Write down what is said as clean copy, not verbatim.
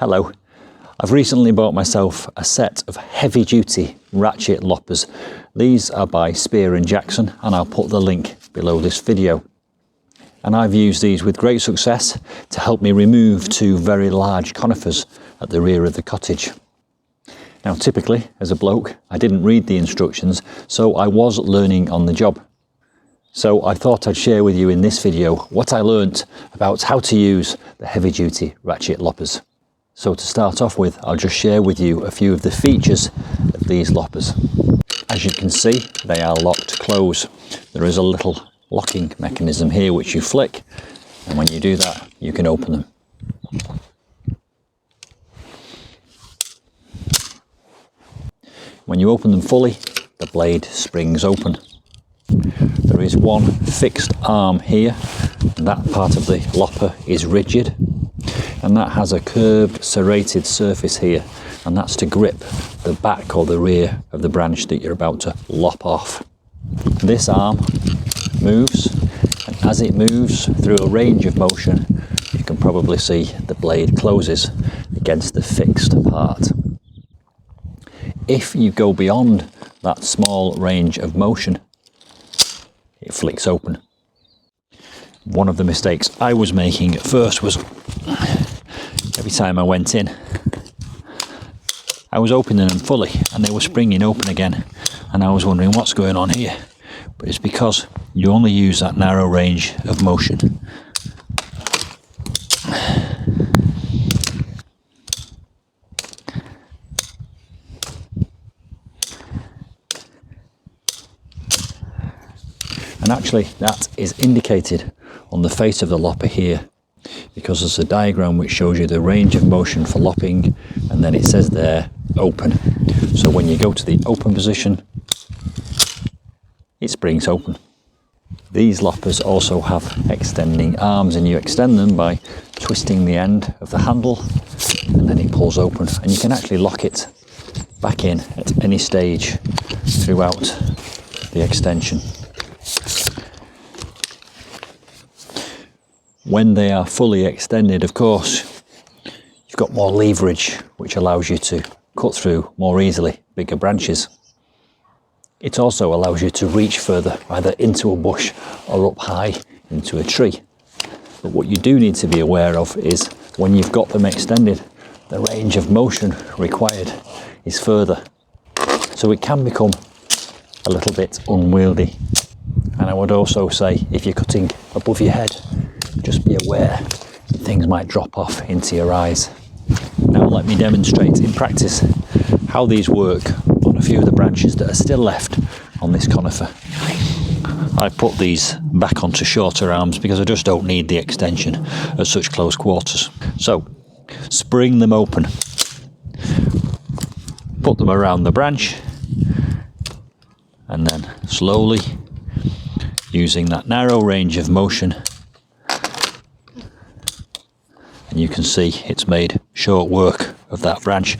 Hello, I've recently bought myself a set of heavy duty ratchet loppers. These are by Spear & Jackson and I'll put the link below this video. And I've used these with great success to help me remove two very large conifers at the rear of the cottage. Now typically, as a bloke, I didn't read the instructions, so I was learning on the job. So I thought I'd share with you in this video what I learnt about how to use the heavy duty ratchet loppers. So to start off with, I'll just share with you a few of the features of these loppers. As you can see, they are locked close. There is a little locking mechanism here which you flick, and when you do that, you can open them. When you open them fully, the blade springs open. There is one fixed arm here, and that part of the lopper is rigid, and that has a curved serrated surface here, and that's to grip the back or the rear of the branch that you're about to lop off. This arm moves, and as it moves through a range of motion, you can probably see the blade closes against the fixed part. If you go beyond that small range of motion, it flicks open. One of the mistakes I was making at first was every time I went in, I was opening them fully and they were springing open again, and I was wondering what's going on here. But it's because you only use that narrow range of motion. And actually that is indicated on the face of the lopper here, because there's a diagram which shows you the range of motion for lopping, and then it says there open. So when you go to the open position, it springs open. These loppers also have extending arms, and you extend them by twisting the end of the handle, and then it pulls open, and you can actually lock it back in at any stage throughout the extension. When they are fully extended, of course, you've got more leverage, which allows you to cut through more easily bigger branches. It also allows you to reach further, either into a bush or up high into a tree. But what you do need to be aware of is when you've got them extended, the range of motion required is further. So it can become a little bit unwieldy. And I would also say, if you're cutting above your head, just be aware that things might drop off into your eyes. Now let me demonstrate in practice how these work on a few of the branches that are still left on this conifer. I put these back onto shorter arms because I just don't need the extension at such close quarters. So spring them open, put them around the branch, and then slowly, using that narrow range of motion, and you can see it's made short work of that branch.